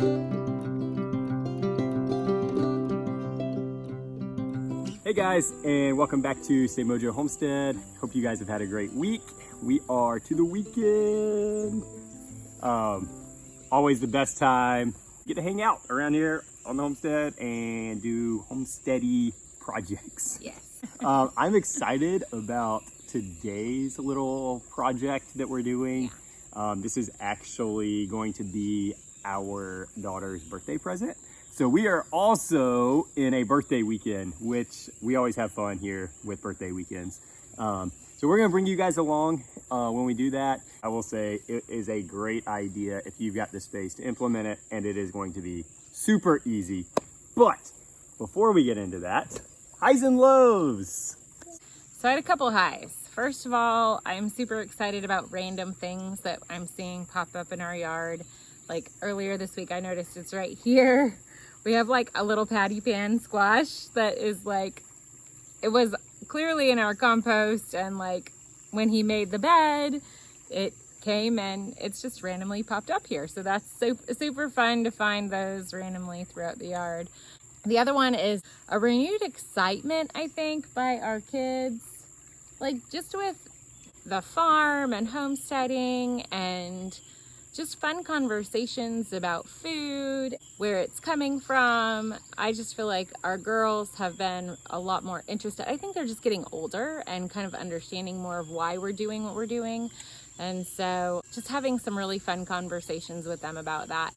Hey guys, and welcome back to St. Mojo Homestead. Hope you guys have had a great week. We are to the weekend. Always the best time. Get to hang out around here on the homestead and do homesteady projects. Yes. I'm excited about today's little project that we're doing. Yeah. This is actually going to be our daughter's birthday present. So we are also in a birthday weekend, which we always have fun here with birthday weekends. So we're gonna bring you guys along when we do that. I will say it is a great idea if you've got the space to implement it, and it is going to be super easy. But before we get into that, highs and lows. So I had a couple highs. First of all, I'm super excited about random things that I'm seeing pop up in our yard. Like earlier this week, I noticed it's right here. We have like a little patty pan squash that is like, it was clearly in our compost, and like when he made the bed, it came and it's just randomly popped up here. So that's super fun to find those randomly throughout the yard. The other one is a renewed excitement, I think, by our kids, like just with the farm and homesteading and just fun conversations about food, where it's coming from. I just feel like our girls have been a lot more interested. I think they're just getting older and kind of understanding more of why we're doing what we're doing. And so just having some really fun conversations with them about that.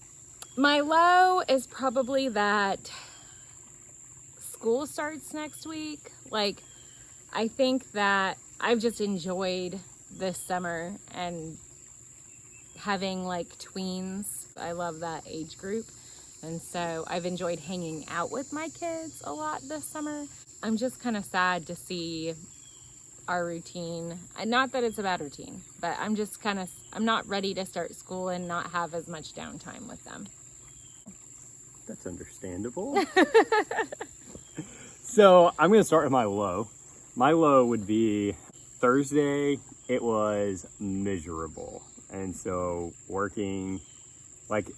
My low is probably that school starts next week. Like, I think that I've just enjoyed this summer and having like tweens. I love that age group. And so I've enjoyed hanging out with my kids a lot this summer. I'm just kind of sad to see our routine. Not that it's a bad routine, but I'm just I'm not ready to start school and not have as much downtime with them. That's understandable. So I'm gonna start with my low. My low would be Thursday. It was miserable. And so working, like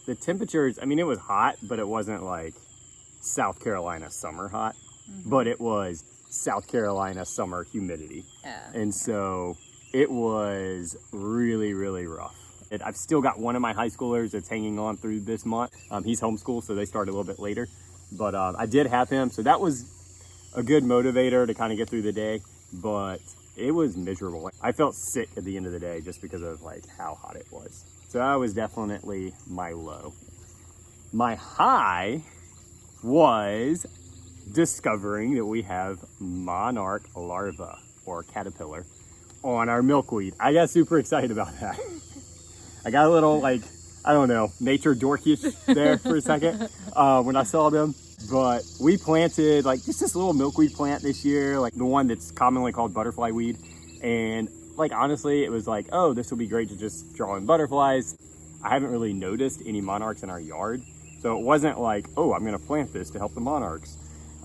the temperatures, I mean, it was hot, but it wasn't like South Carolina summer hot, but it was South Carolina summer humidity. And so it was really, really rough. I've still got one of my high schoolers that's hanging on through this month. He's homeschooled, so they start a little bit later. But I did have him, so that was a good motivator to kind of get through the day. But it was miserable. I felt sick at the end of the day just because of like how hot it was. So that was definitely my low. My high was discovering that we have monarch larva or caterpillar on our milkweed. I got super excited about that. I got a little like, I don't know, nature dorkish there for a second when I saw them. But we planted like just this little milkweed plant this year, like the one that's commonly called butterfly weed. And like, honestly, it was like, oh, this will be great to just draw in butterflies. I haven't really noticed any monarchs in our yard. So it wasn't like, oh, I'm gonna plant this to help the monarchs.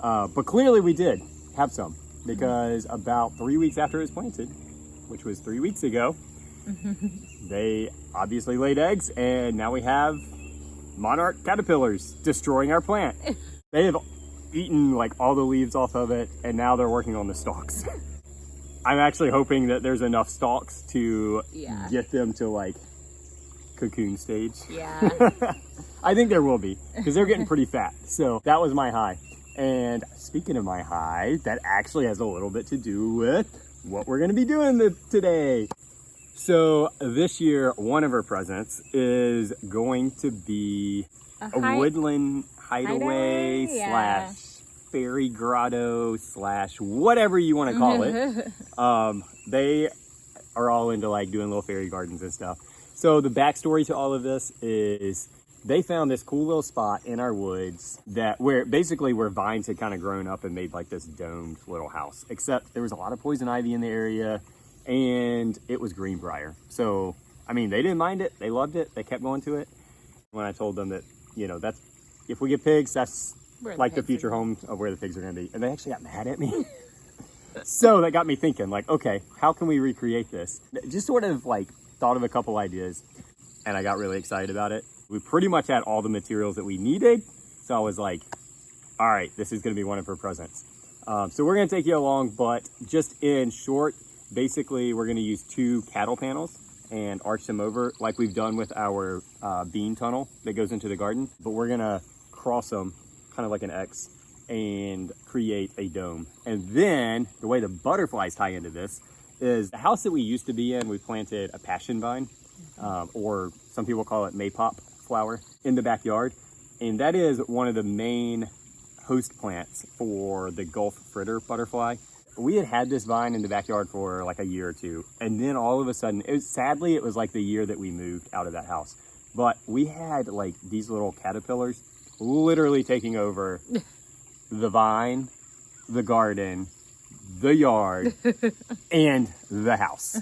But clearly we did have some, because about 3 weeks after it was planted, which was 3 weeks ago, they obviously laid eggs, and now we have monarch caterpillars destroying our plant. They have eaten like all the leaves off of it, and now they're working on the stalks. I'm actually hoping that there's enough stalks to get them to like cocoon stage. Yeah. I think there will be, because they're getting pretty fat. So that was my high. And speaking of my high, that actually has a little bit to do with what we're going to be doing today. So this year, one of our presents is going to be a woodland hideaway slash fairy grotto slash whatever you want to call it. They are all into like doing little fairy gardens and stuff. So the backstory to all of this is they found this cool little spot in our woods where vines had kind of grown up and made like this domed little house, except there was a lot of poison ivy in the area and it was greenbrier. So, I mean, they didn't mind it. They loved it. They kept going to it. When I told them that, you know, that's, if we get pigs, that's like the future home of where the pigs are going to be. And they actually got mad at me. So that got me thinking like, okay, how can we recreate this? Just sort of like thought of a couple ideas and I got really excited about it. We pretty much had all the materials that we needed. So I was like, all right, this is gonna be one of her presents. So we're gonna take you along, but just in short, basically we're gonna use 2 cattle panels and arch them over like we've done with our bean tunnel that goes into the garden. But we're gonna cross them kind of like an X and create a dome. And then the way the butterflies tie into this is the house that we used to be in, we planted a passion vine, or some people call it maypop flower, in the backyard. And that is one of the main host plants for the Gulf fritter butterfly. We had this vine in the backyard for like a year or 2. And then all of a sudden, sadly, it was like the year that we moved out of that house. But we had like these little caterpillars literally taking over the vine, the garden, the yard, and the house.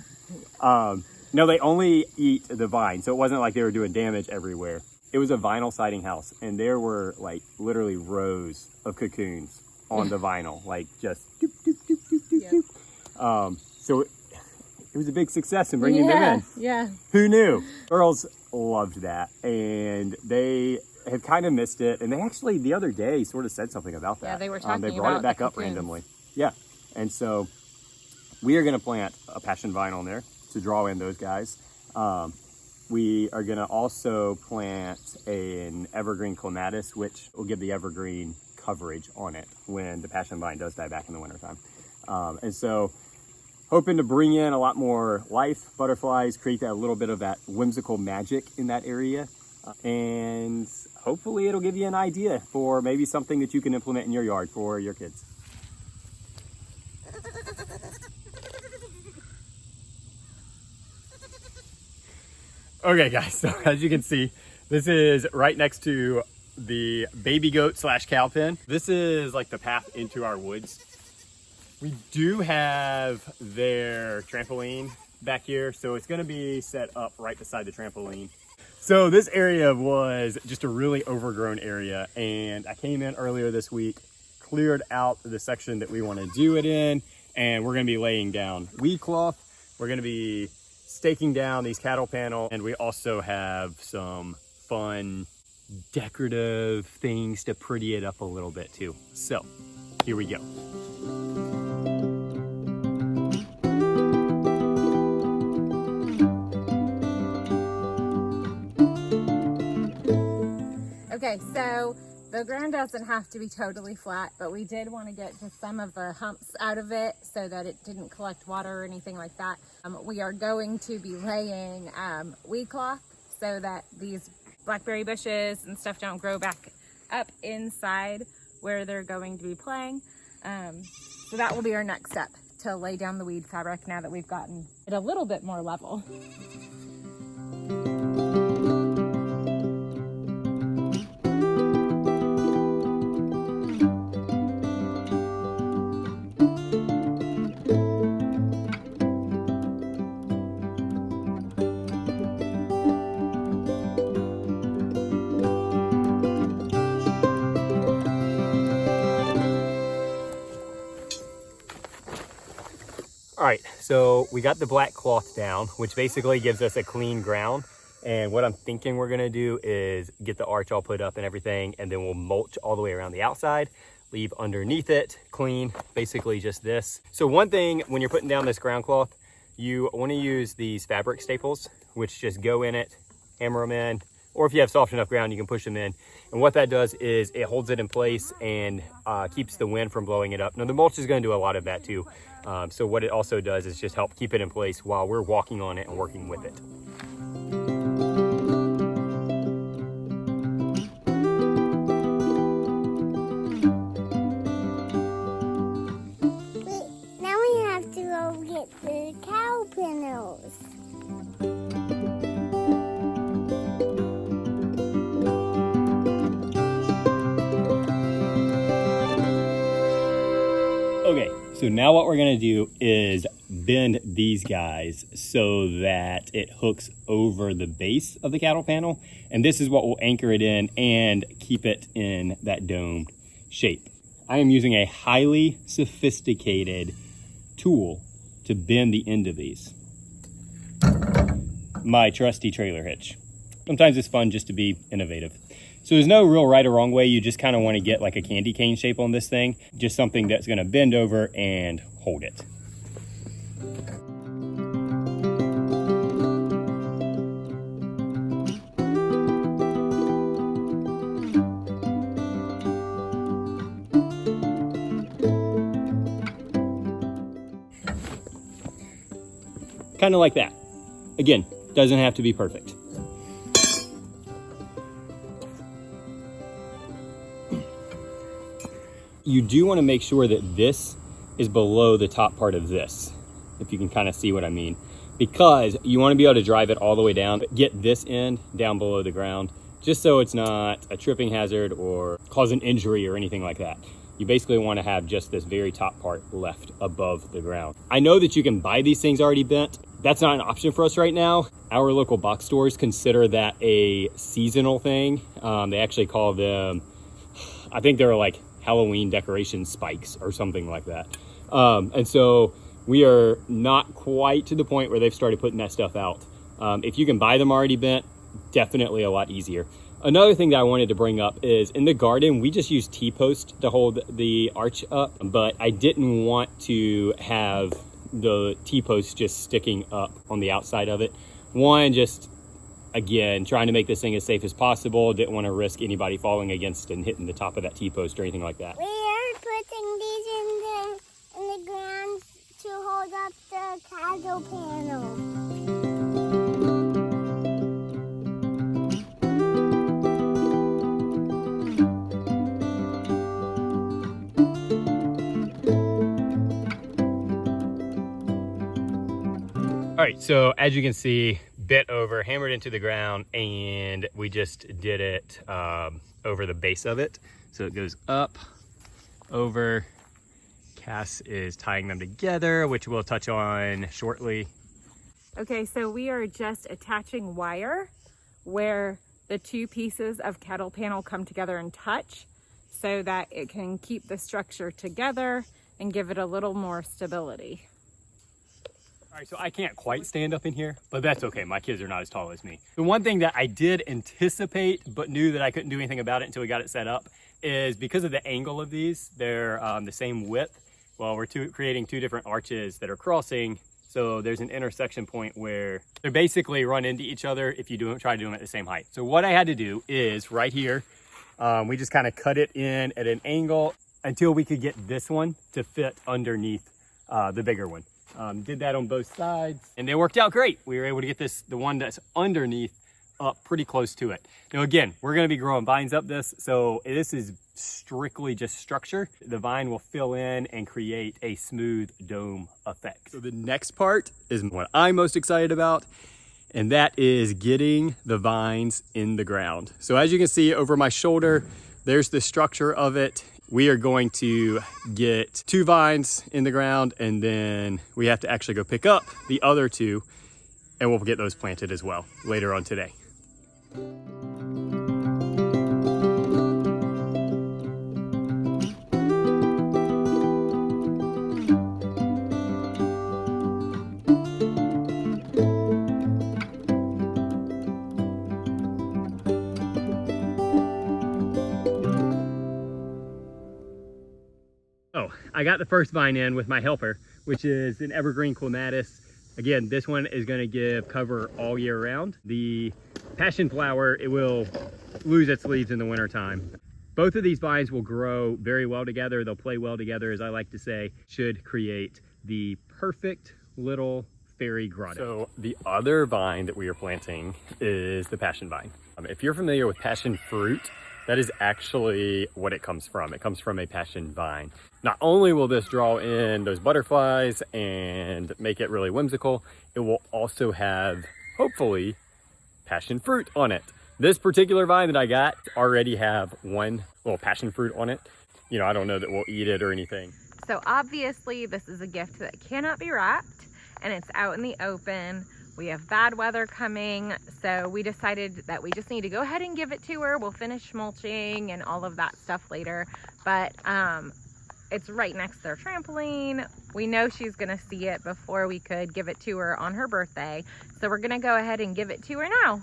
No, they only eat the vine, so it wasn't like they were doing damage everywhere. It was a vinyl siding house, and there were like literally rows of cocoons on the vinyl, like just doop, doop, doop, doop, doop, doop. So it was a big success in bringing them in. Yeah. Who knew? Girls loved that, and they had kind of missed it. And they actually, the other day, sort of said something about that. Yeah, they were talking They brought about it back the up cocoons. randomly. Yeah. And so we are going to plant a passion vine on there to draw in those guys. We are going to also plant an evergreen clematis, which will give the evergreen coverage on it when the passion vine does die back in the wintertime. And so hoping to bring in a lot more life, butterflies, create that little bit of that whimsical magic in that area. And hopefully it'll give you an idea for maybe something that you can implement in your yard for your kids. Okay guys, so as you can see, this is right next to the baby goat / cow pen. This is like the path into our woods. We do have their trampoline back here, so it's gonna be set up right beside the trampoline. So this area was just a really overgrown area, and I came in earlier this week, cleared out the section that we want to do it in, and we're gonna be laying down weed cloth. We're gonna be staking down these cattle panel, and we also have some fun decorative things to pretty it up a little bit too. So here we go. Okay, so the ground doesn't have to be totally flat, but we did want to get just some of the humps out of it so that it didn't collect water or anything like that. We are going to be laying weed cloth so that these blackberry bushes and stuff don't grow back up inside where they're going to be playing. So that will be our next step, to lay down the weed fabric now that we've gotten it a little bit more level. All right, so we got the black cloth down, which basically gives us a clean ground. And what I'm thinking we're gonna do is get the arch all put up and everything, and then we'll mulch all the way around the outside, leave underneath it clean, basically just this. So one thing, when you're putting down this ground cloth, you wanna use these fabric staples, which just go in it, hammer them in, or if you have soft enough ground, you can push them in. And what that does is it holds it in place and keeps the wind from blowing it up. Now the mulch is gonna do a lot of that too. So what it also does is just help keep it in place while we're walking on it and working with it. Now we have to go get the cow panels. Okay, so now what we're gonna do is bend these guys so that it hooks over the base of the cattle panel. And this is what will anchor it in and keep it in that dome shape. I am using a highly sophisticated tool to bend the end of these. My trusty trailer hitch. Sometimes it's fun just to be innovative. So there's no real right or wrong way. You just kind of want to get like a candy cane shape on this thing. Just something that's going to bend over and hold it. Kind of like that. Again, doesn't have to be perfect. You do want to make sure that this is below the top part of this, if you can kind of see what I mean, because you want to be able to drive it all the way down, but get this end down below the ground, just so it's not a tripping hazard or cause an injury or anything like that. You basically want to have just this very top part left above the ground. I know that you can buy these things already bent. That's not an option for us right now. Our local box stores consider that a seasonal thing. They actually call them, I think they're like Halloween decoration spikes or something like that. And so we are not quite to the point where they've started putting that stuff out. If you can buy them already bent, definitely a lot easier. Another thing that I wanted to bring up is in the garden, we just use T-post to hold the arch up, but I didn't want to have the T-post just sticking up on the outside of it. One, just again, trying to make this thing as safe as possible. Didn't want to risk anybody falling against and hitting the top of that T-post or anything like that. We are putting these in the ground to hold up the cattle panel. All right, so as you can see, bent over, hammered into the ground, and we just did it over the base of it. So it goes up, over. Cass is tying them together, which we'll touch on shortly. Okay, so we are just attaching wire where the two pieces of kettle panel come together and touch so that it can keep the structure together and give it a little more stability. All right, so I can't quite stand up in here, but that's okay. My kids are not as tall as me. The one thing that I did anticipate, but knew that I couldn't do anything about it until we got it set up, is because of the angle of these, they're the same width. Well, we're creating two different arches that are crossing. So there's an intersection point where they basically run into each other if you try to do them at the same height. So what I had to do is right here, we just kind of cut it in at an angle until we could get this one to fit underneath the bigger one. Did that on both sides and it worked out great. We were able to get the one that's underneath up pretty close to it. Now again, we're gonna be growing vines up this, so this is strictly just structure. The vine will fill in and create a smooth dome effect. So the next part is what I'm most excited about, and that is getting the vines in the ground. So as you can see over my shoulder, there's the structure of it. We are going to get 2 vines in the ground, and then we have to actually go pick up the other 2, and we'll get those planted as well later on today. Oh, I got the first vine in with my helper, which is an evergreen clematis. Again, this one is going to give cover all year round. The passion flower, it will lose its leaves in the wintertime. Both of these vines will grow very well together. They'll play well together, as I like to say, should create the perfect little fairy grotto. So the other vine that we are planting is the passion vine. If you're familiar with passion fruit, that is actually what it comes from. It comes from a passion vine. Not only will this draw in those butterflies and make it really whimsical, it will also have, hopefully, passion fruit on it. This particular vine that I got already have one little passion fruit on it. You know, I don't know that we'll eat it or anything. So obviously this is a gift that cannot be wrapped and it's out in the open. We have bad weather coming, so we decided that we just need to go ahead and give it to her. We'll finish mulching and all of that stuff later, but it's right next to their trampoline. We know she's gonna see it before we could give it to her on her birthday, so we're gonna go ahead and give it to her now.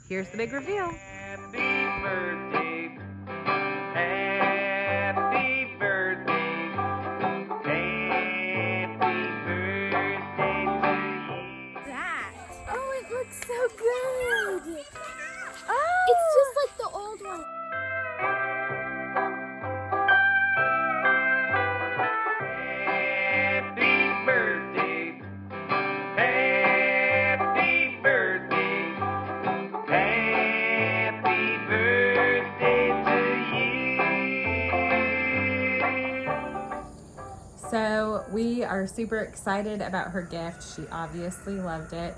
Here's the big reveal. Happy birthday. Happy birthday. Happy birthday to you. That. Oh, it looks so good. Oh. It's just like the old one. Happy birthday. Happy birthday. Happy birthday to you. So we are super excited about her gift. She obviously loved it.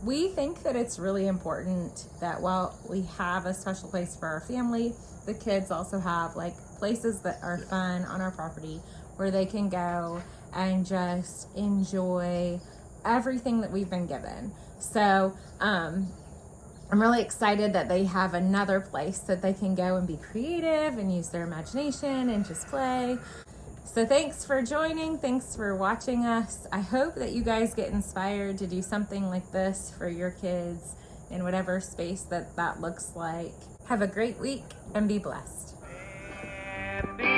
We think that it's really important that while we have a special place for our family, the kids also have like places that are fun on our property where they can go and just enjoy everything that we've been given. So I'm really excited that they have another place that they can go and be creative and use their imagination and just play. So thanks for joining. Thanks for watching us. I hope that you guys get inspired to do something like this for your kids in whatever space that looks like. Have a great week and be blessed. Happy